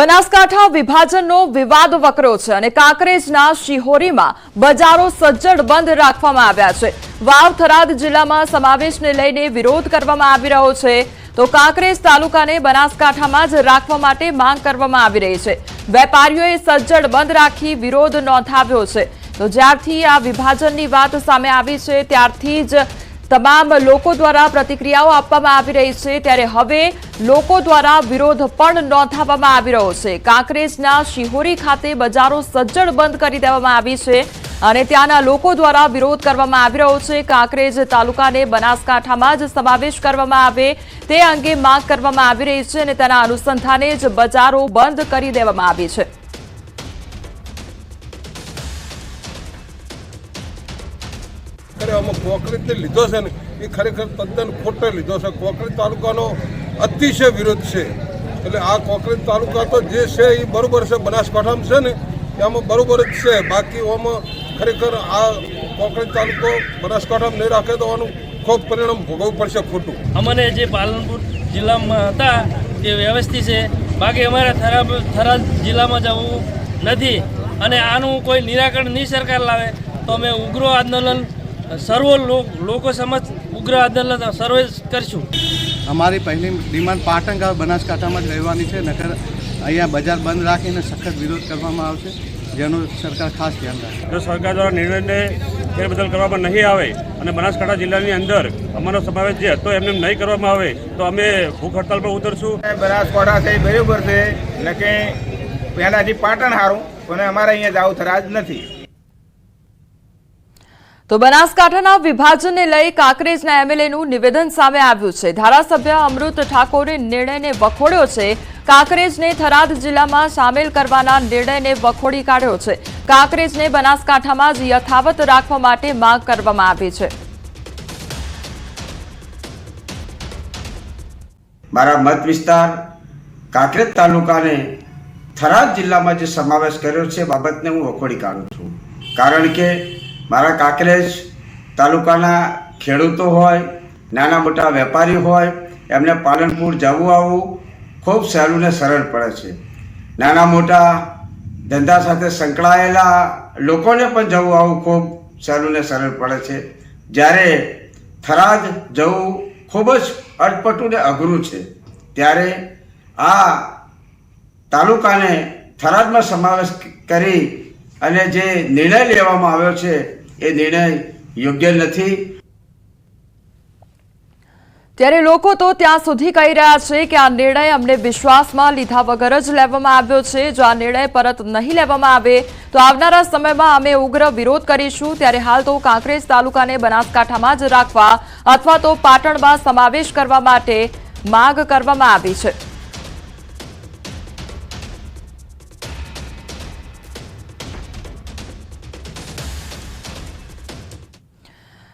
બનાસકાંઠા વિભાજનનો વિવાદ વકર્યો છે અને કાંકરેજના શિહોરીમાં બજારો સજ્જડ બંધ રાખવામાં આવ્યા છે। વાવ થરાદ જિલ્લામાં સમાવેશને લઈને વિરોધ કરવામાં આવી રહ્યો છે તો કાંકરેજ તાલુકાને બનાસકાંઠામાં જ રાખવા માટે માંગ કરવામાં આવી રહી છે। વેપારીઓએ સજ્જડ બંધ રાખી વિરોધ નોંધાવ્યો છે। તો જ્યારથી આ વિભાજનની વાત સામે આવી છે ત્યારથી જ તમામ લોકો દ્વારા પ્રતિક્રિયાઓ આપવામાં આવી રહી છે ત્યારે હવે લોકો દ્વારા વિરોધ પણ નોંધાવવામાં આવી રહ્યો છે। કાંકરેજના શિહોરી ખાતે બજારો સજ્જડ બંધ કરી દેવામાં આવી છે અને ત્યાંના લોકો દ્વારા વિરોધ કરવામાં આવી રહ્યો છે। કાંકરેજ તાલુકાને બનાસકાંઠામાં જ સમાવેશ કરવામાં આવે તે અંગે માંગ કરવામાં આવી રહી છે અને તેના અનુસંધાને જ બજારો બંધ કરી દેવામાં આવી છે। કોંકરેજ લીધો છે ને એ ખરેખર તદ્દન ખોટો લીધો છે। કોંકરેજ તાલુકાનો અતિશય વિરોધ છે એટલે આ કોંકરેજ તાલુકા તો જે છે એ બરોબર છે, બનાસકાંઠામાં છે ને એમાં બરોબર જ છે। બાકી આમાં ખરેખર આ કોંકરેજ તાલુકો બનાસકાંઠામાં નહીં રાખે તો આનું ખૂબ પરિણામ ભોગવવું પડશે ખોટું। અમને જે પાલનપુર જિલ્લામાં હતા તે વ્યવસ્થિત છે, બાકી અમારે થરાદ જિલ્લામાં જવું નથી અને આનું કોઈ નિરાકરણ નહીં સરકાર લાવે તો અમે ઉગ્ર આંદોલન સર્વ લોકો સમક્ષ ઉગ્ર આંદોલન સર્વે કરશું। અમારી પહેલી ડિમાન્ડ પાટણ ગામ બનાસકાંઠામાં જ રહેવાની છે, નકર અહીંયા બજાર બંધ રાખીને સખત વિરોધ કરવામાં આવશે, જેનું સરકાર ખાસ ધ્યાન રાખે। જો સરકાર દ્વારા નિર્ણયને ફેરબદલ કરવામાં નહીં આવે અને બનાસકાંઠા જિલ્લાની અંદર અમારો સમાવેશ જે હતો એમને નહીં કરવામાં આવે તો અમે ભૂખ હડતાલ પર ઉતરશું। બનાસકાંઠા છે બરાબર છે ને કે પહેલાંથી પાટણ સારું પણ અમારે અહીંયા જાવ થરાજ નથી। તો બનાસકાંઠાના વિભાજનને લઈ કાંકરેજના એમએલએનું નિવેદન સામે આવ્યું છે। ધારાસભ્ય અમૃત ઠાકોરે નિર્ણયને વખોડ્યો છે। કાંકરેજને થરાદ જિલ્લામાં સામેલ કરવાના નિર્ણયને વખોડી કાઢ્યો છે। કાંકરેજને બનાસકાંઠામાં જ યથાવત રાખવા માટે માંગ કરવામાં આવી છે। મારા મત વિસ્તાર કાંકરેજ તાલુકાને થરાદ જિલ્લામાં જે સમાવેશ કર્યો છે બાબતને હું વખોડી કાઢું છું, કારણ કે મારા કાંકરેજ તાલુકાના ખેડૂતો હોય, નાના મોટા વેપારી હોય, એમને પાલનપુર જવું આવવું ખૂબ સહેલું ને સરળ પડે છે। નાના મોટા ધંધા સાથે સંકળાયેલા લોકોને પણ જવું આવવું ખૂબ સહેલું ને સરળ પડે છે, જ્યારે થરાદ જવું ખૂબ જ અટપટું ને અઘરું છે। ત્યારે આ તાલુકાને થરાદમાં સમાવેશ કરી અને જે નિર્ણય લેવામાં આવ્યો છે એ નિર્ણય યોગ્ય નથી। ત્યારે લોકો તો ત્યાં સુધી કહી રહ્યા છે કે આ નિર્ણય અમને વિશ્વાસમાં લીધા વગર જ લેવામાં આવ્યો છે। જો આ નિર્ણય પરત નહીં લેવામાં આવે તો આવનારા સમયમાં અમે ઉગ્ર વિરોધ કરીશું। ત્યારે હાલ તો કાંકરેજ તાલુકાને બનાસકાંઠામાં જ રાખવા અથવા તો પાટણમાં સમાવેશ કરવા માટે માંગ કરવામાં આવી છે।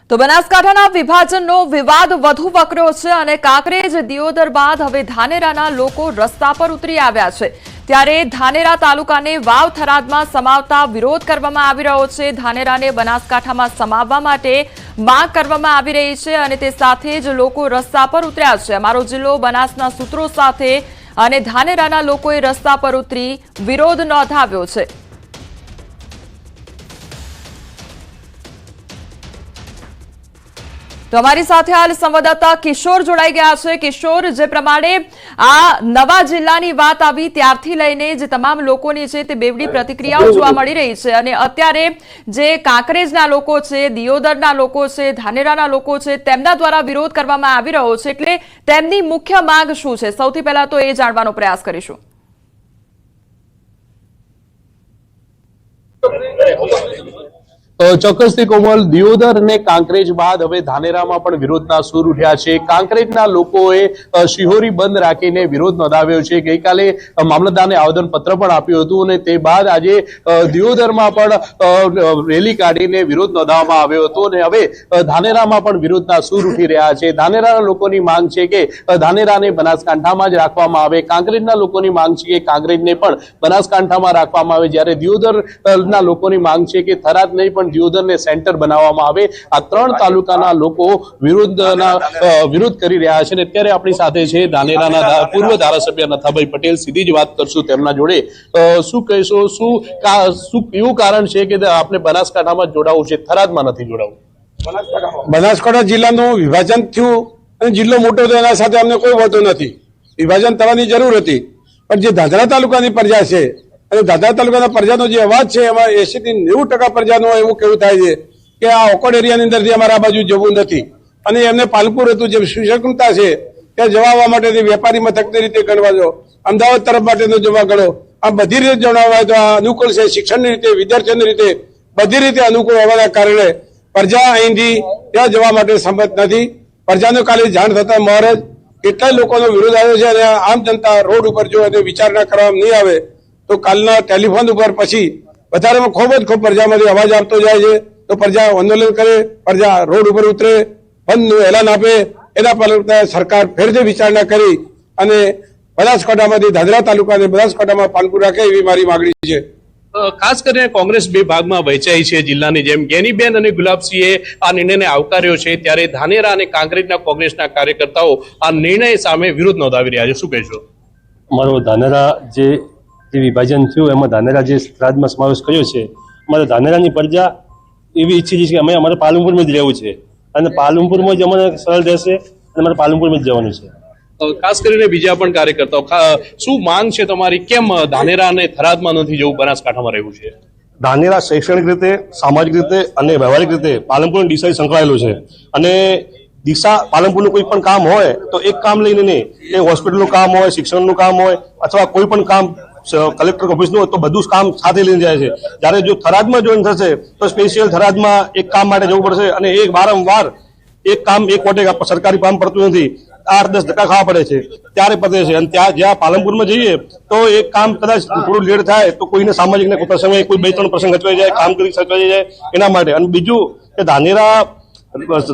તો બનાસકાંઠાના વિભાજનનો વિવાદ વધુ વકર્યો છે અને કાંકરેજ દિયોદર બાદ હવે ધાનેરાના લોકો રસ્તા પર ઉતરી આવ્યા છે। ત્યારે ધાનેરા તાલુકાને વાવ થરાદમાં સમાવતા વિરોધ કરવામાં આવી રહ્યો છે। ધાનેરાને બનાસકાંઠામાં સમાવવા માટે માંગ કરવામાં આવી રહી છે અને તે સાથે જ લોકો રસ્તા પર ઉતર્યા છે। અમારો જિલ્લો બનાસના સૂત્રો સાથે અને ધાનેરાના લોકોએ રસ્તા પર ઉતરી વિરોધ નોંધાવ્યો છે। તો અમારી સાથે હાલ સંવાદદાતા કિશોર જોડાઈ ગયા છે। કિશોર, જે પ્રમાણે આ નવા જિલ્લાની વાત આવી ત્યારથી લઈને જે તમામ લોકોની છે તે બેવડી પ્રતિક્રિયાઓ જોવા મળી રહી છે અને અત્યારે જે કાંકરેજના લોકો છે, દિયોદરના લોકો છે, ધાનેરાના લોકો છે તેમના દ્વારા વિરોધ કરવામાં આવી રહ્યો છે, એટલે તેમની મુખ્ય માંગ શું છે? સૌથી પહેલા તો એ જાણવાનો પ્રયાસ કરીશું। ચોક્કસથી કોમલ, દિયોદર અને કાંકરેજ બાદ હવે ધાનેરામાં પણ વિરોધના સૂર ઉઠ્યા છે। કાંકરેજના લોકોએ શિહોરી બંધ રાખીને વિરોધ નોંધાવ્યો છે। ગઈકાલે મામલતદારને આવેદનપત્ર પણ આપ્યું હતું અને તે બાદ આજે દિયોદરમાં પણ રેલી કાઢીને વિરોધ નોંધાવવામાં આવ્યો હતો અને હવે ધાનેરામાં પણ વિરોધના સૂર ઉઠી રહ્યા છે। ધાનેરાના લોકોની માંગ છે કે ધાનેરાને બનાસકાંઠામાં જ રાખવામાં આવે। કાંકરેજના લોકોની માંગ છે કે કાંકરેજને પણ બનાસકાંઠામાં રાખવામાં આવે, જ્યારે દિયોદરના લોકોની માંગ છે કે થરાદ નહીં પણ પણ દિયોદરને સેન્ટર બનાવવામાં આવે, આ 3 તાલુકાના લોકો વિરોધ કરી રહ્યા છે. અને અત્યારે આપણી સાથે છે ધાનેરાના પૂર્વ ધારાસભ્ય નથાભાઈ પટેલ. સીધી જ વાત કરશું તેમના જોડે. શું કહેશો, શું એવું કારણ છે કે આપણે બનાસકાંઠામાં જોડાવું છે, થરાદમાં નથી જોડાવું? બનાસકાંઠા જિલ્લાનું વિભાજન થયું અને જિલ્લો મોટો થયો, એના સાથે અમને કોઈ વાંધો નથી. વિભાજન થવાની જરૂર હતી, પણ જે ધાંધરા તાલુકાની પ્રજા છે અને ધાંધરા તાલુકાના પ્રજાનો જે અવાજ છે એમાં 80 થી 90% પ્રજાનો એવું કેવું થાય છે કે આ ઓકડ એરિયાની અંદરથી અમારા બાજુ જવું નથી. અને એમને પાલપુર હતું, જે સુશકુંતા છે ત્યાં જવા આવવા માટે વેપારી મથકની રીતે ગણવા દો, અમદાવાદ તરફ માટેનો જવા ગણો, આ બધી રીતે જણાવવા તો આ અનુકૂળ છે. શિક્ષણની રીતે, વિદ્યાર્થીઓની રીતે બધી રીતે અનુકૂળ હોવાના કારણે પ્રજા અહીંથી ત્યાં જવા માટે સંમત નથી. પ્રજાને કાલે જાણ થતા મહારાજ કેટલાય લોકોનો વિરોધ આવ્યો છે. અને આમ જનતા રોડ ઉપર જો એને વિચારણા કરવામાં નહીં આવે તો કાલના ટેલિફોન ઉપર પછી વધારેમાં ખૂબ પ્રજામાંથી અવાજ આવતો જાય છે. તો પ્રજા આંદોલન કરે, પ્રજા રોડ ઉપર ઉતરે, બંધનું એલાન આપે, એના પર સરકાર ફેરથી વિચારણા કરી અને બનાસકાંઠામાંથી ધાંધરા તાલુકાને બનાસકાંઠામાં પાલપુર રાખે એવી મારી માગણી છે. ખાસ કરીને કોંગ્રેસ 2 ભાગમાં વહેંચાઈ છે જિલ્લાની જેમ. ગેનીબેન અને ગુલાબસિંહે આ નિર્ણયને આવકાર્યો છે, ત્યારે ધાનેરા અને કાંકરેજના કોંગ્રેસના કાર્યકર્તાઓ આ નિર્ણય સામે વિરોધ નોંધાવી રહ્યા છે. શું કહેશો? અમારો ધાનેરા જે વિભાજન થયું એમાં ધાનેરા જે રાજમાં સમાવેશ કર્યો છે, અમારે ધાનેરાની પ્રજા એવી ઈચ્છે છે કે અમારે પાલનપુરમાં જ રહેવું છે અને પાલનપુરમાં જ અમને સરળ રહેશે અને અમારે પાલનપુરમાં જ જવાનું છે. ખાસ કરીને બીજા પણ કાર્યકર્તાઓ, શું માંગ છે તમારી? કેમ ધાનેરા અને થરાદમાં નથી જવું, બનાસકાંઠામાં રહેવું છે? ધાનેરા શૈક્ષણિક રીતે, સામાજિક રીતે અને વ્યવહારિક રીતે પાલનપુરની ડીસાથી સંકળાયેલું છે. અને ડીસા પાલનપુરનું કોઈ પણ કામ હોય તો એક કામ લઈને નહીં, એ હોસ્પિટલનું કામ હોય, શિક્ષણનું કામ હોય અથવા કોઈ પણ કામ કલેક્ટર ઓફિસનું હોય તો બધું જ કામ સાથે લઈને જાય છે. જ્યારે જો થરાદમાં જોઈન થશે તો સ્પેશિયલ થરાદમાં એક કામ માટે જવું પડશે અને એક વારંવાર એક કામ એક વટે સરકારી કામ પડતું નથી, 8-10 ધક્કા ખાવા પડે છે ત્યારે પતે છે. અને ત્યાં જ્યાં પાલનપુરમાં જઈએ તો એક કામ કદાચ થોડું લેટ થાય તો કોઈને સામાજિક પ્રસંગે કોઈ 2-3 પ્રસંગ સચવાઈ જાય, કામગીરી સચવાઈ જાય એના માટે. અને બીજું કે ધાનેરા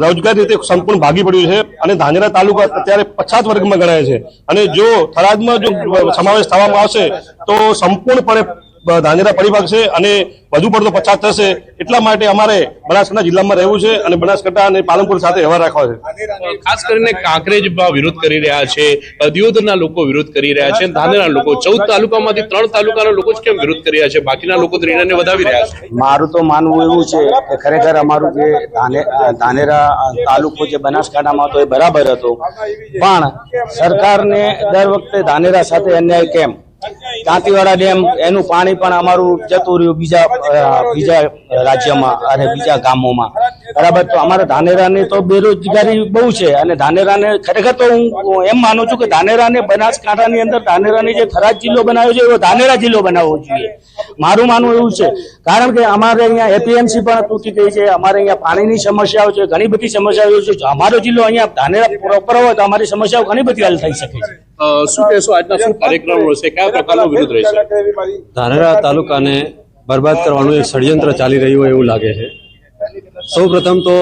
રોજગાર રીતે સંપૂર્ણ ભાગી પડ્યું છે અને ધાનેરા તાલુકા અત્યારે પછાત વર્ગમાં ગણાય છે. અને જો થરાદમાં જો સમાવેશ થવામાં આવશે તો સંપૂર્ણપણે ધાનેરા પડી ભાગશે અને વધુ પડતો પછાત થશે. એટલા માટે અમારે બનાસકાંઠા જિલ્લામાં રહેવું છે અને બનાસકાંઠા અને પાલનપુર સાથે વ્યવહાર રાખવા છે. ખાસ કરીને કાંકરેજમાં વિરોધ કરી રહ્યા છે, દિયોદરના લોકો વિરોધ કરી રહ્યા છે, ધાનેરાના લોકો 14 તાલુકામાંથી 3 તાલુકાના લોકો જ કેમ વિરોધ કરી રહ્યા છે? બાકીના લોકો નિર્ણયને વધાવી રહ્યા છે. મારું તો માનવું એવું છે કે ખરેખર અમારું જે ધાનેરા તાલુકો જે બનાસકાંઠામાં હતો એ બરાબર હતો, પણ સરકારને દર વખતે ધાનેરા સાથે અન્યાય કેમ? દાંતીવાડા ડેમ એનું પાણી પણ અમારું જતું રહ્યું બીજા રાજ્યમાં અને બીજા ગામોમાં, બરાબર. તો અમારા ધાનેરાની તો બેરોજગારી બહુ છે અને ધાનેરાને ખરેખર તો હું એમ માનું છું કે ધાનેરાને બનાસકાંઠાની અંદર ધાનેરાની જે થરાદ જિલ્લો બનાવ્યો છે એવો ધાનેરા જિલ્લો બનાવવો જોઈએ. મારું માનવું એવું છે, કારણ કે અમારે અહીંયા એપીએમસી પણ તૂટી ગઈ છે, અમારે અહીંયા પાણીની સમસ્યાઓ છે, ઘણી બધી સમસ્યાઓ છે. અમારો જિલ્લો અહીંયા ધાનેરા પ્રોપર હોય તો અમારી સમસ્યાઓ ઘણી બધી હલ થઈ શકે છે. શું કહેશો, આજના શું કાર્યક્રમ રહેશે, કયા પ્રકારનો વિરોધ રહેશે? ધાનેરા તાલુકાને બરબાદ કરવાનું એક ષડયંત્ર ચાલી રહ્યું હોય એવું લાગે છે. સૌ પ્રથમ તો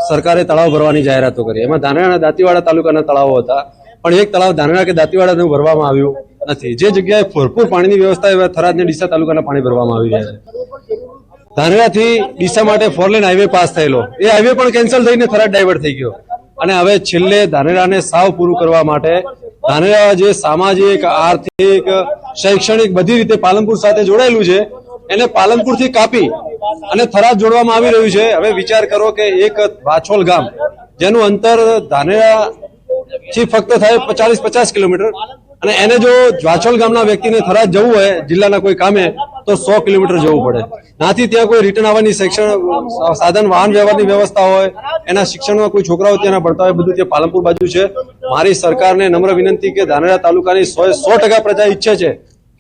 સરકારે તળાવ ભરવાની જાહેરાતો કરી, એમાં ધાનેરાના દાંતીવાડા તાલુકાના તળાવો હતા, પણ એક તળાવ ધાનેરા કે દાંતીવાડાનું ભરવામાં આવ્યું નથી. જે જગ્યાએ ભરપૂર પાણીની વ્યવસ્થા એવા થરાદ અને ડીસા તાલુકાના પાણી ભરવામાં આવી રહ્યા છે. ધાનેરાથી ડીસા માટે 4 લેન હાઈવે પાસ થયેલો, એ હાઈવે પણ કેન્સલ થઈને થરાદ ડાયવર્ટ થઈ ગયો. અને હવે છેલ્લે ધાનેરાને સાવ પૂરું કરવા માટે ધાનેરા જે સામાજિક, આર્થિક, શૈક્ષણિક બધી રીતે પાલનપુર સાથે જોડાયેલું છે એને પાલનપુરથી કાપી અને થરાદ જોડવામાં આવી રહ્યું છે. હવે વિચાર કરો કે એક વાછોલ ગામ જેનું અંતર ધાનેરાથી ફક્ત થાય 40-50 કિલોમીટર અને એને જો વાછોલ ગામના વ્યક્તિને થરાદ જવું હોય જિલ્લાના કોઈ કામે તો 100 કિલોમીટર જવું પડે. નાથી ત્યાં કોઈ રિટર્ન આવવાની શિક્ષણ સાધન વાહન વ્યવહારની વ્યવસ્થા હોય, એના શિક્ષણમાં કોઈ છોકરાઓ ત્યાંના ભણતા હોય, બધું ત્યાં પાલનપુર બાજુ છે. મારી સરકારને નમ્ર વિનંતી કે ધાનેરા તાલુકાની 100% પ્રજા ઈચ્છે છે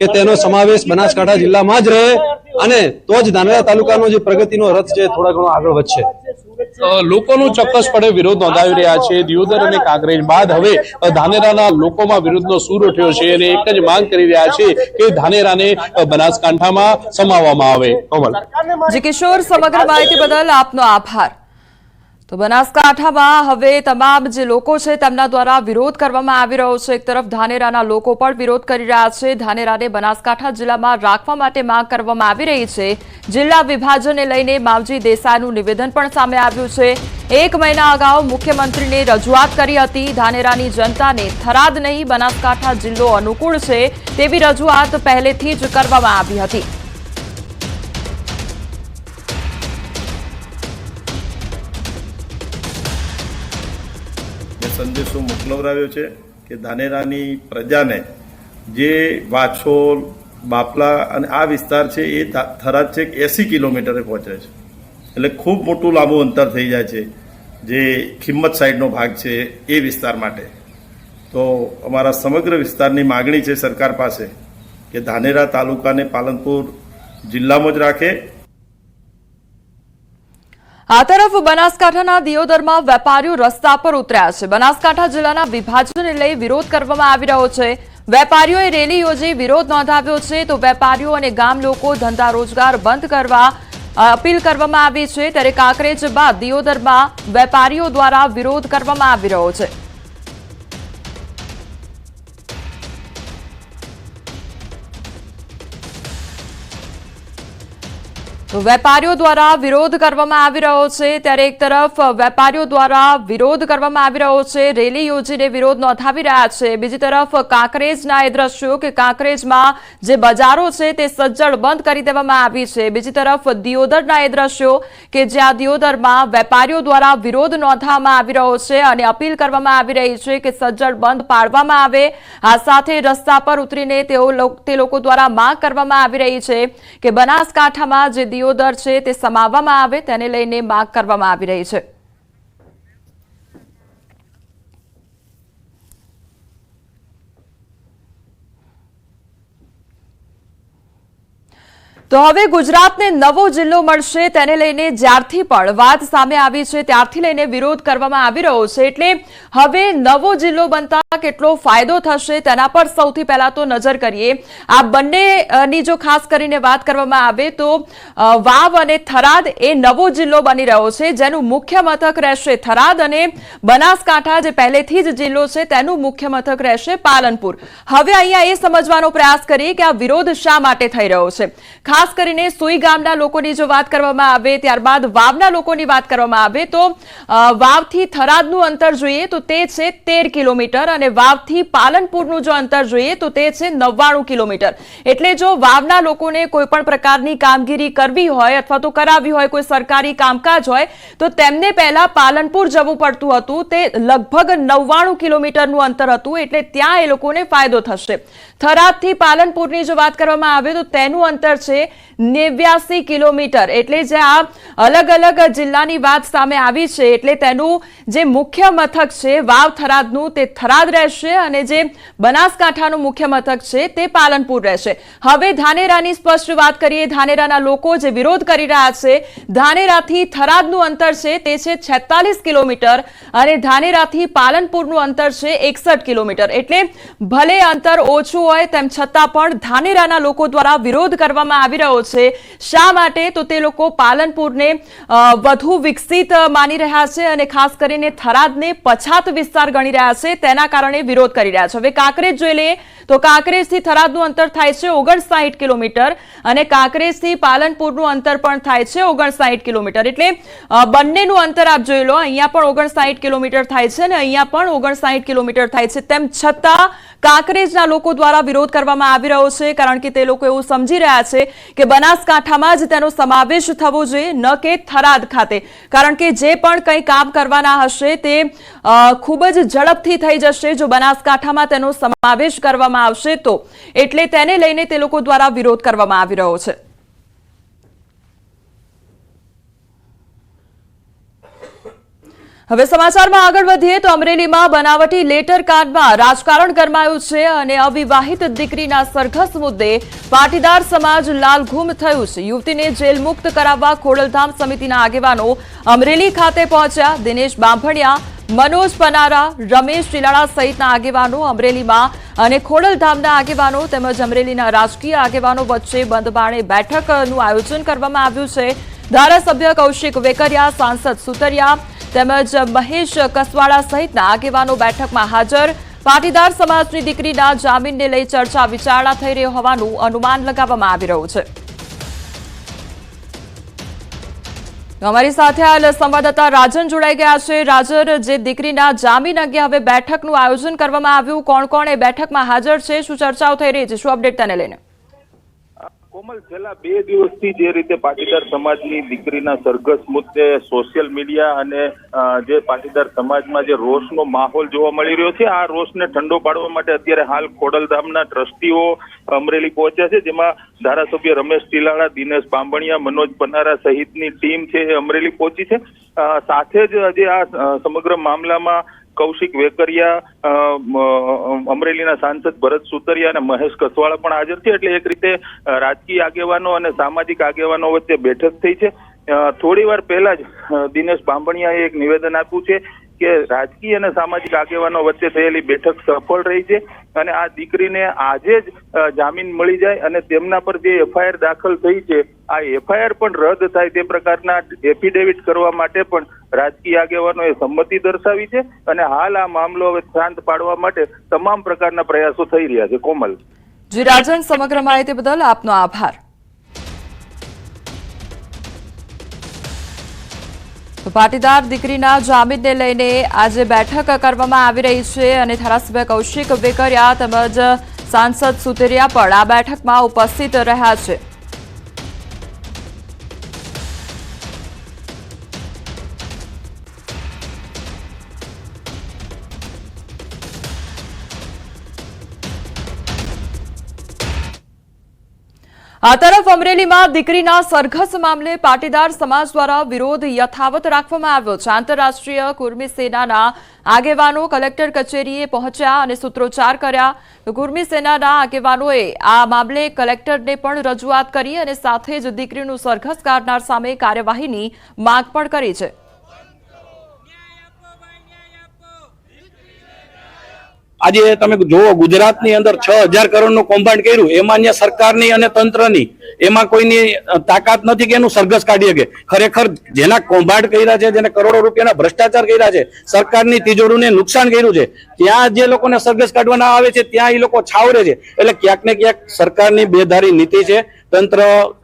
કે તેનો સમાવેશ બનાસકાંઠા જિલ્લામાં જ રહે અને તો જ ધાનેરા તાલુકાનો જે પ્રગતિનો રથ છે થોડા ઘણો આગળ વધશે. લોકોનું ચોક્કસપણે વિરોધ નોંધાવી રહ્યા છે. દિયોદર અને કાંકરેજ બાદ હવે ધાનેરાના લોકોમાં વિરોધનો સૂર ઉઠ્યો છે અને એક જ માંગ કરી રહ્યા છે કે ધાનેરાને બનાસકાંઠામાં સમાવવામાં આવે. જી કિશોર, સમગ્ર માહિતી બદલ આપનો આભાર. તો બનાસકાંઠામાં હવે તમામ જે લોકો છે તેમના દ્વારા વિરોધ કરવામાં આવી રહ્યો છે। એક તરફ ધાનેરાના લોકો પણ વિરોધ કરી રહ્યા છે। ધાનેરાને બનાસકાંઠા જિલ્લામાં રાખવા માટે માંગ કરવામાં આવી રહી છે। જિલ્લા વિભાજનને લઈને માવજી દેસાઈનું નિવેદન પણ સામે આવ્યું છે। 1 મહિના અગાઉ મુખ્યમંત્રીને રજૂઆત કરી હતી। ધાનેરાની જનતાને થરાદ નહીં બનાસકાંઠા જિલ્લો અનુકૂળ છે તેવી રજૂઆત પહેલેથી જ કરવામાં આવી હતી। સંદેશો મોકલવરાવ્યો છે કે ધાનેરાની પ્રજાને જે વાછોલ બાપલા અને આ વિસ્તાર છે એ થરાદ છેક 80 કિલોમીટરે પહોંચે છે, એટલે ખૂબ મોટું લાંબુ અંતર થઈ જાય છે જે ખિંમત સાઈડનો ભાગ છે એ વિસ્તાર માટે। તો અમારા સમગ્ર વિસ્તારની માગણી છે સરકાર પાસે કે ધાનેરા તાલુકાને પાલનપુર જિલ્લામાં જ રાખે। આ તરફ બનાસકાંઠાના દિયોદરમાં વેપારીઓ રસ્તા પર ઉતર્યા છે। બનાસકાંઠા જિલ્લાના વિભાજનને લઈ વિરોધ કરવામાં આવી રહ્યો છે। વેપારીઓએ રેલી યોજી વિરોધ નોંધાવ્યો છે તો વેપારીઓ અને ગામ લોકો ધંધા રોજગાર બંધ કરવા અપીલ કરવામાં આવી છે। ત્યારે કાંકરેજ બાદ દિયોદરમાં વેપારીઓ દ્વારા વિરોધ કરવામાં આવી રહ્યો છે। તો વેપારીઓ દ્વારા વિરોધ કરવામાં આવી રહ્યો છે। ત્યારે એક તરફ વેપારીઓ દ્વારા વિરોધ કરવામાં આવી રહ્યો છે, રેલી યોજીને વિરોધ નોંધાવી રહ્યા છે। બીજી તરફ કાંકરેજના એ દ્રશ્યો કે કાંકરેજમાં જે બજારો છે તે સજ્જડ બંધ કરી દેવામાં આવી છે। બીજી તરફ દિયોદરના એ દ્રશ્યો કે જ્યાં દિયોદરમાં વેપારીઓ દ્વારા વિરોધ નોંધવામાં આવી રહ્યો છે અને અપીલ કરવામાં આવી રહી છે કે સજ્જડ બંધ પાડવામાં આવે। આ સાથે રસ્તા પર ઉતરીને તે લોકો દ્વારા માંગ કરવામાં આવી રહી છે કે બનાસકાંઠામાં જે દિયોદર છે તે સમાવવામાં આવે તેને લઈને માંગ કરવામાં આવી રહી છે। તો હવે ગુજરાતને નવો જિલ્લો મળશે તેને લઈને જ્યારથી પણ વાત સામે આવી છે ત્યારથી લઈને વિરોધ કરવામાં આવી રહ્યો છે। એટલે હવે નવો જિલ્લો બનતા કેટલો ફાયદો થશે તેના પર સૌથી પહેલા તો નજર કરીએ। આ બંનેની જો ખાસ કરીને વાત કરવામાં આવે તો વાવ અને થરાદ એ નવો જિલ્લો બની રહ્યો છે જેનું મુખ્ય મથક રહેશે થરાદ અને બનાસકાંઠા જે પહેલેથી જ જિલ્લો છે તેનું મુખ્ય મથક રહેશે પાલનપુર। હવે અહીંયા એ સમજવાનો પ્રયાસ કરીએ કે આ વિરોધ શા માટે થઈ રહ્યો છે। ખાસ કરીને સુઈ ગામના લોકોની જો વાત કરવામાં આવે ત્યારબાદ વાવના લોકોની વાત કરવામાં આવે તો વાવથી થરાદનું અંતર જોઈએ તો તે છે 13 કિલોમીટર અને વાવથી પાલનપુરનું જો અંતર જોઈએ તો તે છે 99 કિલોમીટર। એટલે જો વાવના લોકોને કોઈ પણ પ્રકારની કામગીરી કરવી હોય અથવા તો કરાવી હોય, કોઈ સરકારી કામકાજ હોય તો તેમને પહેલા પાલનપુર જવું પડતું હતું। તે લગભગ 99 કિલોમીટરનું અંતર હતું, એટલે ત્યાં એ લોકોને ફાયદો થશે। થરાદથી પાલનપુરની જો વાત કરવામાં આવે તો તેનું અંતર છે 89 કિલોમીટર। એટલે જે આ અલગ અલગ જિલ્લાની વાત સામે આવી છે એટલે તેનું જે મુખ્ય મથક છે વાવ થરાદનું તે થરાદ રહેશે અને જે બનાસકાંઠાનું મુખ્ય મથક છે તે પાલનપુર રહેશે। હવે ધાનેરાની સ્પષ્ટ વાત કરીએ, ધાનેરાના લોકો જે વિરોધ કરી રહ્યા છે, ધાનેરાથી થરાદનું અંતર છે તે છે 46 કિલોમીટર અને ધાનેરાથી પાલનપુરનું અંતર છે 61 કિલોમીટર। એટલે ભલે અંતર ઓછું હોય તેમ છતાં પણ ધાનેરાના લોકો દ્વારા વિરોધ કરવામાં આવી રહ્યો છે। શા માટે? તો તે લોકો પાલનપુરને વધુ વિકસિત માની રહ્યા છે અને ખાસ કરીને થરાદને પછાત વિસ્તાર ગણી રહ્યા છે, તેના કારણે વિરોધ કરી રહ્યા છે। હવે કાંકરેજ જોઈ લઈએ તો કાંકરેજથી થરાદનું અંતર થાય છે 59 કિલોમીટર અને કાંકરેજથી પાલનપુરનું અંતર પણ થાય છે 59 કિલોમીટર। એટલે બંનેનું અંતર આપ જોઈ લો, અહીંયા પણ 59 કિલોમીટર થાય છે અને અહીંયા પણ 59 કિલોમીટર થાય છે। તેમ છતાં કાંકરેજના લોકો દ્વારા વિરોધ કરવામાં આવી રહ્યો છે કારણ કે તે લોકો એવું સમજી રહ્યા છે કે બનાસકાંઠામાં જ તેનો સમાવેશ થવો જોઈએ, ન કે થરાદ ખાતે, કારણ કે જે પણ કંઈ કામ કરવાના હશે તે ખૂબ જ ઝડપથી થઈ જશે જો બનાસકાંઠામાં તેનો સમાવેશ કરવામાં આવશે તો। એટલે તેને લઈને તે લોકો દ્વારા વિરોધ કરવામાં આવી રહ્યો છે। હવે સમાચારમાં આગળ વધીએ તો અમરેલીમાં બનાવટી લેટર કાર્ડમાં રાજકારણ ગરમાયું છે અને અવિવાહિત દીકરીના સરઘસ મુદ્દે પાટીદાર સમાજ લાલઘૂમ થયું છે। યુવતીને જેલ મુક્ત કરાવવા ખોડલધામ સમિતિના આગેવાનો અમરેલી ખાતે પહોંચ્યા। દિનેશ બાંભણિયા, મનોજ પનારા, રમેશ ચિલાડા સહિતના આગેવાનો અમરેલીમાં અને ખોડલધામના આગેવાનો તેમજ અમરેલીના રાજકીય આગેવાનો વચ્ચે બંધબાણે બેઠકનું આયોજન કરવામાં આવ્યું છે। ધારાસભ્ય કૌશિક વેકરિયા, સાંસદ સુતરિયા, તેમજ મહેશ કસવાળા સહિતના આગેવાનો બેઠકમાં હાજર. પાટીદાર સમાજની દીકરીના જામીનને લઈ ચર્ચા વિચારણા થઈ રહી હોવાનું અનુમાન લગાવવામાં આવી રહ્યું છે. અમારી સાથે હાલ સંવાદદાતા રાજન જોડાઈ ગયા છે. રાજન, જે દીકરીના જામીન અંગે હવે બેઠકનું આયોજન કરવામાં આવ્યું, કોણ કોણ એ બેઠકમાં હાજર છે, શું ચર્ચાઓ થઈ રહી છે, શું અપડેટ તેને લઈને? કોમલ, છેલ્લા 2 દિવસથી જે રીતે પાટીદાર સમાજની દીકરીના સરઘસ મુદ્દે સોશિયલ મીડિયા અને જે પાટીદાર સમાજમાં જે રોષનો માહોલ જોવા મળી રહ્યો છે, આ રોષને ઠંડો પાડવા માટે અત્યારે હાલ ખોડલધામના ટ્રસ્ટીઓ અમરેલી પહોંચ્યા છે, જેમાં ધારાસભ્ય રમેશ ટીલાળા, દિનેશ બાંભણિયા, મનોજ પનારા સહિતની ટીમ છે એ અમરેલી પહોંચી છે. સાથે જ આજે આ સમગ્ર મામલામાં કૌશિક વેકરિયા, અમરેલીના સાંસદ ભરત સુતરિયા અને મહેશ કસવાળા પણ હાજર છે. એટલે એક રીતે રાજકીય આગેવાનો અને સામાજિક આગેવાનો વચ્ચે બેઠક થઈ છે. થોડી વાર પહેલા જ દિનેશ બાંભણિયાએ એક નિવેદન આપ્યું છે કે રાજકીય અને સામાજિક આગેવાનો વચ્ચે થયેલી બેઠક સફળ રહી છે અને આ દીકરીને આજે જ જામીન મળી જાય અને તેમના પર જે એફઆઈઆર દાખલ થઈ છે આ એફઆઈઆર પણ રદ થાય તે પ્રકારના એફિડેવિટ કરવા માટે પણ રાજકીય આગેવાનોએ સંમતિ દર્શાવી છે અને હાલ આ મામલો હવે શાંત પાડવા માટે તમામ પ્રકારના પ્રયાસો થઈ રહ્યા છે. કોમલ. જી રાજન, સમગ્ર માહિતી બદલ આપનો આભાર. તો પાટીદાર દીકરીના જામીનને લઈને આજે બેઠક કરવામાં આવી રહી છે અને ધારાસભ્ય કૌશિક વેકરિયા તેમજ સાંસદ સુતરિયા પણ આ બેઠકમાં ઉપસ્થિત રહ્યા છે. આ તરફ અમરેલીમાં દીકરીના સરઘસ મામલે પાટીદાર સમાજ દ્વારા વિરોધ યથાવત રાખવામાં આવ્યો છે. આંતરરાષ્ટ્રીય કુર્મી સેનાના આગેવાનો કલેક્ટર કચેરીએ પહોંચ્યા અને સૂત્રોચ્ચાર કર્યા. કુર્મી સેનાના આગેવાનોએ આ મામલે કલેક્ટરને પણ રજૂઆત કરી અને સાથે જ દીકરીનું સરઘસ કાઢનાર સામે કાર્યવાહીની માંગ પણ કરી છે. આજે તમે જુઓ, ગુજરાતની અંદર 6,000 કરોડનું કૌભાંડ કર્યું, એમાં અહીંયા સરકારની અને તંત્રની એમાં કોઈની તાકાત નથી કે એનું સરઘસ કાઢી શકે. ખરેખર જેના કૌભાંડ કર્યા છે, જેને કરોડો રૂપિયાના ભ્રષ્ટાચાર કર્યા છે, સરકારની તિજોરીને નુકસાન કર્યું છે, ત્યાં જે લોકોને સરઘસ કાઢવાના આવે છે ત્યાં એ લોકો છાવરે છે. એટલે ક્યાંક ને ક્યાંક સરકારની બેધારી નીતિ છે. તંત્ર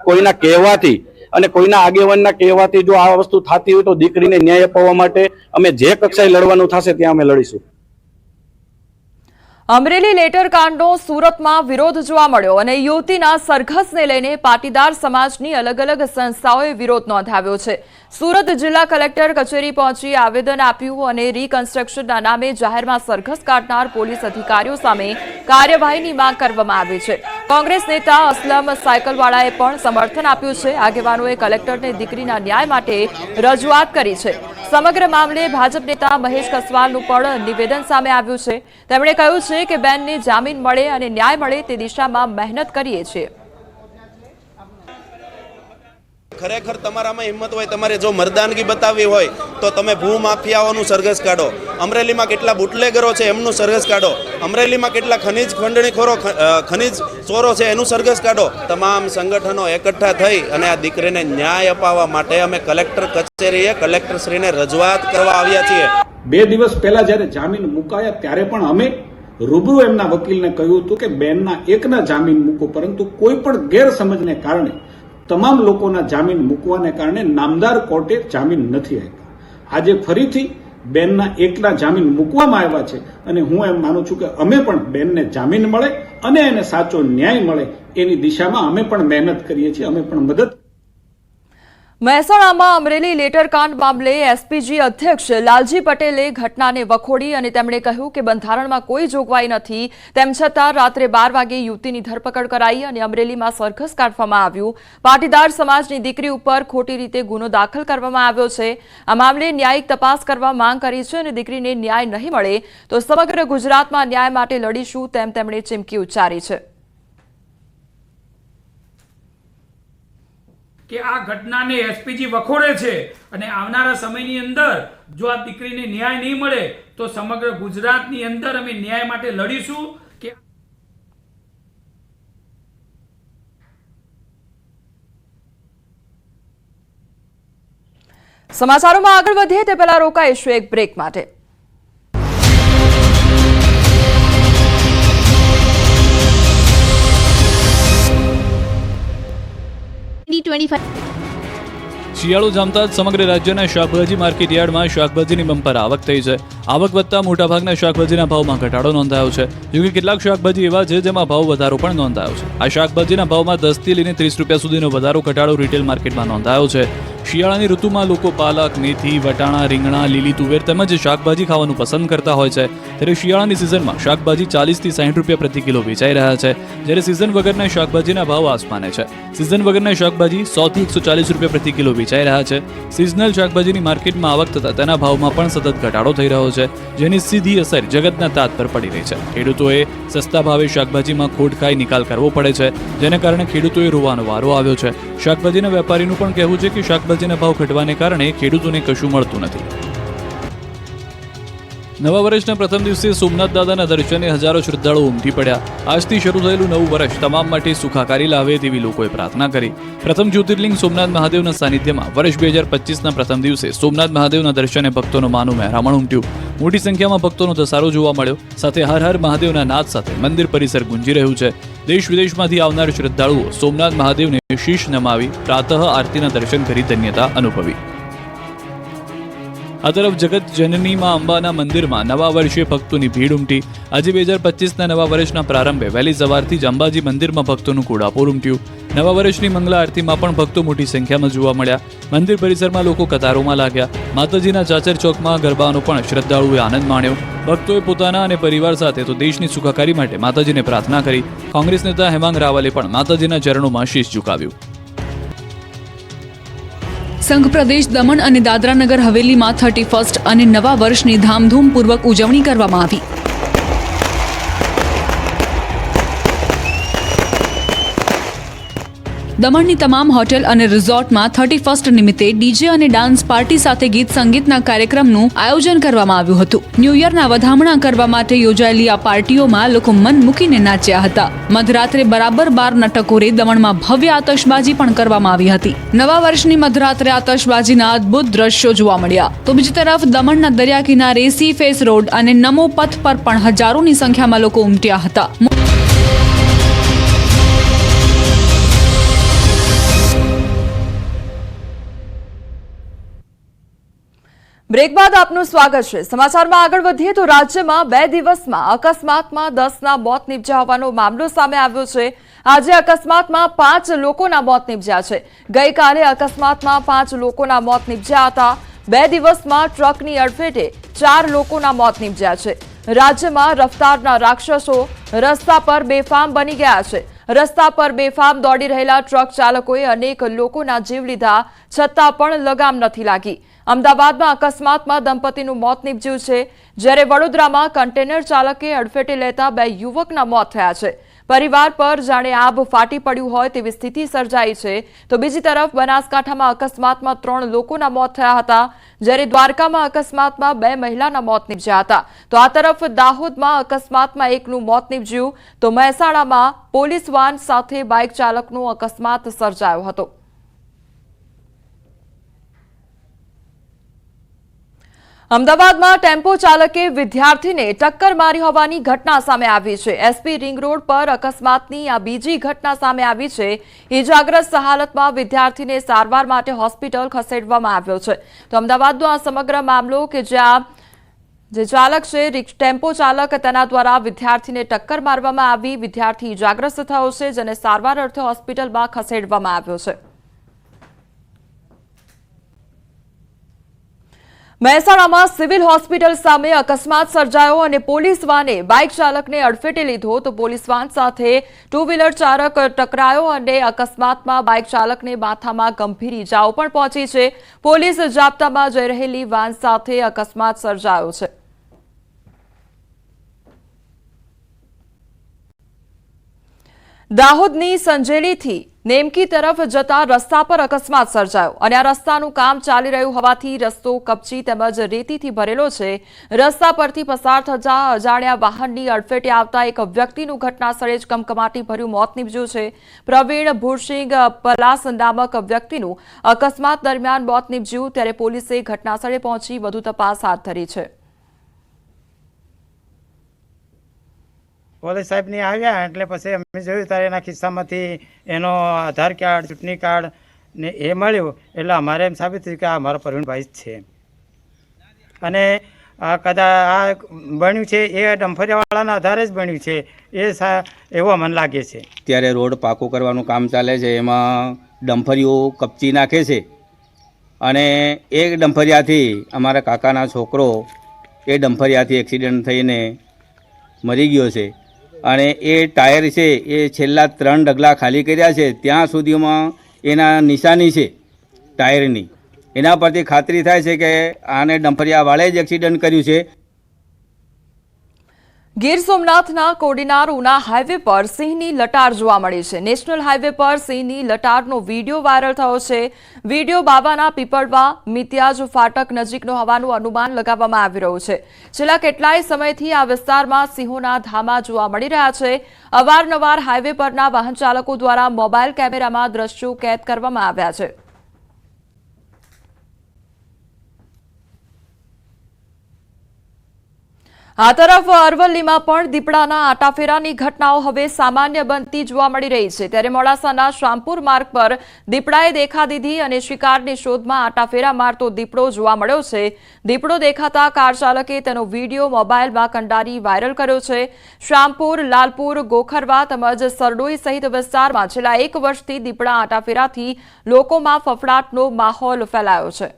કોઈના કહેવાથી અને કોઈના આગેવાનના કહેવાથી જો આ વસ્તુ થતી હોય તો દીકરીને ન્યાય અપાવવા માટે અમે જે કક્ષાએ લડવાનું થશે ત્યાં અમે લડીશું. અમરેલી લેટર કાંડનો સુરતમાં વિરોધ જોવા મળ્યો અને યુવતીના સરઘસને લઈને પાટીદાર સમાજની અલગ અલગ સંસ્થાઓએ વિરોધ નોંધાવ્યો છે. સુરત જિલ્લા કલેક્ટર કચેરી પહોંચી આવેદન આપ્યું અને રીકન્સ્ટ્રક્શનના નામે જાહેરમાં સરઘસ કાઢનાર પોલીસ અધિકારીઓ સામે કાર્યવાહીની માંગ કરવામાં આવી છે. કોંગ્રેસ નેતા અસલમ સાયકલવાળાએ પણ સમર્થન આપ્યું છે. આગેવાનોએ કલેક્ટરને દીકરીના ન્યાય માટે રજૂઆત કરી છે. સમગ્ર મામલે ભાજપ નેતા મહેશ કસવાલનું પણ નિવેદન સામે આવ્યું છે. તેમણે કહ્યું છે કે બેનને જામીન મળે અને ન્યાય મળે તે દિશામાં મહેનત કરીએ છીએ. ખરેખર તમારામાં હિંમત હોય, તમારે જો મર્દાનગી બતાવવી હોય તો તમે ભૂમાફિયાઓનું સરઘસ કાઢો. અમરેલીમાં કેટલા બુટલેગરો છે એમનું સરઘસ કાઢો. અમરેલીમાં કેટલા ખનીજ ખંડણીખોરો, ખનીજ ચોરો છે એનું સરઘસ કાઢો. તમામ સંગઠનો એકઠા થઈ અને આ દીકરીને ન્યાય અપાવવા માટે અમે કલેક્ટર કચેરીએ કલેક્ટરશ્રીને રજૂઆત કરવા આવ્યા છીએ. 2 દિવસ પહેલા જ્યારે જામીન મુકાયા ત્યારે પણ અમે રૂબરૂ એમના વકીલને કહ્યું હતું કે બેનના એકના જામીન મૂકો, પરંતુ કોઈ પણ ગેરસમજને કારણે તમામ લોકોના જામીન મૂકવાને કારણે નામદાર કોર્ટે જામીન નથી આપ્યા. આજે ફરીથી બેનના એકના જામીન મૂકવામાં આવ્યા છે અને હું એમ માનું છું કે અમે પણ બેનને જામીન મળે અને એને સાચો ન્યાય મળે એની દિશામાં અમે પણ મહેનત કરીએ છીએ, અમે પણ મદદ. મહેસાણામાં અમરેલી લેટરકાંડ મામલે એસપીજી અધ્યક્ષ લાલજી પટેલે ઘટનાને વખોડી અને તેમણે કહ્યું કે બંધારણમાં કોઈ જોગવાઈ નથી, તેમ છતાં રાત્રે 12 વાગે યુવતીની ધરપકડ કરાઈ અને અમરેલીમાં સરઘસ કાઢવામાં આવ્યું. પાટીદાર સમાજની દીકરી ઉપર ખોટી રીતે ગુનો દાખલ કરવામાં આવ્યો છે. આ મામલે ન્યાયિક તપાસ કરવા માંગ કરી છે અને દીકરીને ન્યાય નહીં મળે તો સમગ્ર ગુજરાતમાં ન્યાય માટે લડીશું, તેમ તેમણે ચીમકી ઉચ્ચારી છે. કે આ ઘટનાને એસપીજી વખોડે છે અને આવનારા સમયની અંદર જો આ દીકરીને ન્યાય નહીં મળે તો સમગ્ર ગુજરાતની અંદર અમે ન્યાય માટે લડીશું. કે સમાચારોમાં આગળ વધીએ તે પહેલા રોકાઈશું એક બ્રેક માટે. શિયાળો જામતા જ સમગ્ર રાજ્યના શાકભાજી માર્કેટ યાર્ડમાં શાકભાજીની બમ્પર આવક થઈ છે. આવક વધતા મોટાભાગના શાકભાજીના ભાવમાં ઘટાડો નોંધાયો છે. જોકે કેટલાક શાકભાજી એવા છે જેમાં ભાવ વધારો પણ નોંધાયો છે. આ શાકભાજીના ભાવમાં 10 થી લઈને 30 રૂપિયા સુધીનો વધારો ઘટાડો રિટેલ માર્કેટમાં નોંધાયો છે. શિયાળાની ઋતુમાં લોકો પાલક, મેથી, વટાણા, રીંગણા, લીલી તુવેર તેમજ શાકભાજી ખાવાનું પસંદ કરતા હોય છે. ત્યારે શિયાળાની સિઝનમાં શાકભાજી 40 થી 60 રૂપિયા પ્રતિ કિલો વેચાઈ રહ્યા છે, જ્યારે સિઝન વગરના શાકભાજીના ભાવ આસમાને છે. સિઝન વગરના શાકભાજી 100 થી 140 રૂપિયા પ્રતિ કિલો વેચાઈ રહ્યા છે. સિઝનલ શાકભાજીની માર્કેટમાં આવક થતા તેના ભાવમાં પણ સતત ઘટાડો થઈ રહ્યો છે, જેની સીધી અસર જગતના તાત પર પડી રહી છે. ખેડૂતોએ સસ્તા ભાવે શાકભાજીમાં ખોટ ખાઈ નિકાલ કરવો પડે છે, જેને કારણે ખેડૂતોએ રોવાનો વારો આવ્યો છે. શાકભાજીના વેપારીનું પણ કહેવું છે કે શાકભાજીના ભાવ ઘટવાને કારણે ખેડૂતોને કશું મળતું નથી. નવા વર્ષના પ્રથમ દિવસે સોમનાથ દાદાના દર્શને હજારો શ્રદ્ધાળુઓ ઉમટી પડ્યા. આજથી શરૂ થયેલું નવું વર્ષ તમામ માટે સુખાકારી લાવે તેવી લોકોએ પ્રાર્થના કરી. પ્રથમ જ્યોતિર્લિંગ સોમનાથ મહાદેવના સાનિધ્યમાં વર્ષ 2025ના પ્રથમ દિવસે સોમનાથ મહાદેવના દર્શને ભક્તોનો માનું મહેરામણ ઉમટ્યું. મોટી સંખ્યામાં ભક્તોનો ધસારો જોવા મળ્યો. સાથે હર હર મહાદેવના નાદ સાથે મંદિર પરિસર ગુંજી રહ્યું છે. દેશ વિદેશમાંથી આવનાર શ્રદ્ધાળુઓ સોમનાથ મહાદેવને શીશ નમાવી પ્રાતઃ આરતીના દર્શન કરી ધન્યતા અનુભવી. આ તરફ જગત જનનીમાં અંબાના મંદિરમાં નવા વર્ષે ભક્તોની ભીડ ઉમટી. આજે 2025ના નવા વર્ષના પ્રારંભે વહેલી સવારથી જ અંબાજી મંદિરમાં ભક્તોનું ઘોડાપૂર ઉમટ્યું. નવા વર્ષની મંગલા આરતીમાં પણ ભક્તો મોટી સંખ્યામાં જોવા મળ્યા. મંદિર પરિસરમાં લોકો કતારોમાં લાગ્યા. માતાજીના ચાચર ચોકમાં ગરબાનો પણ શ્રદ્ધાળુઓએ આનંદ માણ્યો. ભક્તોએ પોતાના અને પરિવાર સાથે તો દેશની સુખાકારી માટે માતાજીને પ્રાર્થના કરી. કોંગ્રેસ નેતા હેમાંગ રાવલે પણ માતાજીના ચરણોમાં શીશ ઝુકાવ્યું. સંઘ પ્રદેશ દમણ અને દાદરાનગર હવેલીમાં 31st અને નવા વર્ષની ધામધૂમપૂર્વક ઉજવણી કરવામાં આવી. દમણની તમામ હોટેલ અને રિઝોર્ટમાં 31st નિમિત્તે ડીજે અને ડાન્સ પાર્ટી સાથે ગીત સંગીતના કાર્યક્રમનું આયોજન કરવામાં આવ્યું હતું. ન્યૂ યરના વધામણા કરવા માટે યોજાયેલી આ પાર્ટીઓમાં લોકો મન મૂકીને નાચ્યા હતા. મધરાત્રે બરાબર 12 ટકોરે દમણમાં ભવ્ય આતશબાજી પણ કરવામાં આવી હતી. નવા વર્ષની મધરાત્રે આતશબાજીના અદ્ભુત દ્રશ્યો જોવા મળ્યા. તો બીજી તરફ દમણના દરિયા કિનારે સી ફેસ રોડ અને નમો પથ પર પણ હજારોની સંખ્યામાં લોકો ઉમટ્યા હતા. બ્રેક બાદ આપનું સ્વાગત છે. સમાચારમાં આગળ વધીએ તો રાજ્યમાં 2 દિવસમાં અકસ્માતમાં 10ના મોત નીપજ્યા હોવાનો મામલો સામે આવ્યો છે. આજે અકસ્માતમાં 5 લોકોના મોત નીપજ્યા છે. ગઈકાલે અકસ્માતમાં 5 લોકોના મોત નીપજ્યા હતા. 2 દિવસમાં ટ્રકની અડફેટે 4 લોકોના મોત નીપજ્યા છે. રાજ્યમાં રફતારના રાક્ષસો રસ્તા પર બેફામ બની ગયા છે. રસ્તા પર બેફામ દોડી રહેલા ટ્રક ચાલકોએ અનેક લોકોના જીવ લીધા, છતાં પણ લગામ નથી લાગી. અમદાવાદમાં અકસ્માતમાં દંપતીનું મોત નીપજ્યું છે, જ્યારે વડોદરામાં કન્ટેનર ચાલકે અડફેટે લેતા 2 યુવકના મોત થયા છે. પરિવાર પર જાણે આબ ફાટી પડ્યું હોય તેવી સ્થિતિ સર્જાઈ છે. તો બીજી તરફ બનાસકાંઠામાં અકસ્માતમાં 3 લોકોના મોત થયા હતા, જ્યારે દ્વારકામાં અકસ્માતમાં 2 મહિલાના મોત નીપજ્યા હતા. તો આ તરફ દાહોદમાં અકસ્માતમાં 1નું મોત નીપજ્યું. તો મહેસાણામાં પોલીસ વાન સાથે બાઇક ચાલકનો અકસ્માત સર્જાયો હતો. અમદાવાદમાં ટેમ્પો ચાલકે વિદ્યાર્થીને ટક્કર મારી હોવાની ઘટના સામે આવી છે. એસપી રિંગ રોડ પર અકસ્માતની આ બીજી ઘટના સામે આવી છે. ઇજાગ્રસ્ત હાલતમાં વિદ્યાર્થીને સારવાર માટે હોસ્પિટલ ખસેડવામાં આવ્યો છે. તો અમદાવાદનો આ સમગ્ર મામલો કે જ્યાં જે ચાલક છે ટેમ્પો ચાલક તેના દ્વારા વિદ્યાર્થીને ટક્કર મારવામાં આવી. વિદ્યાર્થી ઇજાગ્રસ્ત થયો છે, જેને સારવાર અર્થે હોસ્પિટલમાં ખસેડવામાં આવ્યો છે. મહેસાણામાં સિવિલ હોસ્પિટલ સામે અકસ્માત સર્જાયો અને પોલીસ વાને બાઇક ચાલકને અડફેટે લીધો. તો પોલીસ વાન સાથે 2 વ્હીલર ચાલક ટકરાયો અને અકસ્માતમાં બાઇક ચાલકને માથામાં ગંભીર ઈજાઓ પણ પહોંચી છે. પોલીસ જાપ્તામાં જઈ રહેલી વાન સાથે અકસ્માત સર્જાયો છે. દાહોદની સંજેલીથી નેમકી તરફ જતા રસ્તા પર અકસ્માત સર્જાયો અને આ રસ્તાનું કામ ચાલી રહ્યું હોવાથી રસ્તો કપચી તેમજ રેતીથી ભરેલો છે। રસ્તા પરથી પસાર થતા અજાણ્યા વાહનની અડફેટે આવતા એક વ્યક્તિનું ઘટનાસ્થળે જ કમકમાટી ભર્યું મોત નીપજ્યું છે। પ્રવીણ ભૂરસિંહ પલાસ નામક વ્યક્તિનું અકસ્માત દરમિયાન મોત નીપજ્યું ત્યારે પોલીસે ઘટનાસ્થળે પહોંચી વધુ તપાસ હાથ ધરી છે। પોલીસ સાહેબ ની આવ્યા એટલે પછી અમે જોયું ત્યારે એના ખિસ્સામાંથી એનો આધાર કાર્ડ, ચૂંટણી કાર્ડ ને એ મળ્યું એટલે અમારે એમ સાબિત થયું કે આ અમારો પ્રવીણભાઈ જ છે અને કદાચ આ બન્યું છે એ ડમ્ફરિયાવાળાના આધારે જ બન્યું છે એવું મને લાગે છે। ત્યારે રોડ પાકો કરવાનું કામ ચાલે છે, એમાં ડમ્ફરીઓ કપચી નાખે છે અને એ ડમ્ફરિયાથી અમારા કાકાના છોકરો એ ડમ્ફરિયાથી એક્સિડન્ટ થઈને મરી ગયો છે અને એ ટાયર છે એ છેલ્લા 3 ડગલા ખાલી કર્યા છે ત્યાં સુધીમાં એના નિશાની છે ટાયરની, એના પરથી ખાતરી થાય છે કે આને ડમ્ફરિયાવાળે જ એક્સિડન્ટ કર્યું છે। ગીર સોમનાથના કોડીનાર ઉના હાઈવે પર સિંહની લટાર જોવા મળી છે। નેશનલ હાઈવે પર સિંહની લટારનો વિડીયો વાયરલ થયો છે। વિડીયો બાબાના પીપળવા મિત્યાજ ફાટક નજીકનો હોવાનું અનુમાન લગાવવામાં આવી રહ્યું છે। છેલ્લા કેટલાય સમયથી આ વિસ્તારમાં સિંહોના ધામા જોવા મળી રહ્યા છે। અવારનવાર હાઈવે પરના વાહન ચાલકો દ્વારા મોબાઈલ કેમેરામાં દ્રશ્યો કેદ કરવામાં આવ્યા છે। આ તરફ અરવલ્લીમાં પણ દીપડાના આટાફેરાની ઘટનાઓ હવે સામાન્ય બનતી જોવા મળી રહી છે। ત્યારે મોડાસાના શામપુર માર્ગ પર દીપડાએ દેખા દીધી અને શિકારની શોધમાં આટાફેરા મારતો દીપડો જોવા મળ્યો છે। દીપડો દેખાતા કાર ચાલકે તેનો વિડીયો મોબાઈલમાં કંડારી વાયરલ કર્યો છે। શામપુર, લાલપુર, ગોખરવા તેમજ સરડોઈ સહિત વિસ્તારમાં છેલ્લા 1 વર્ષથી દીપડા આટાફેરાથી લોકોમાં ફફડાટનો માહોલ ફેલાયો છે।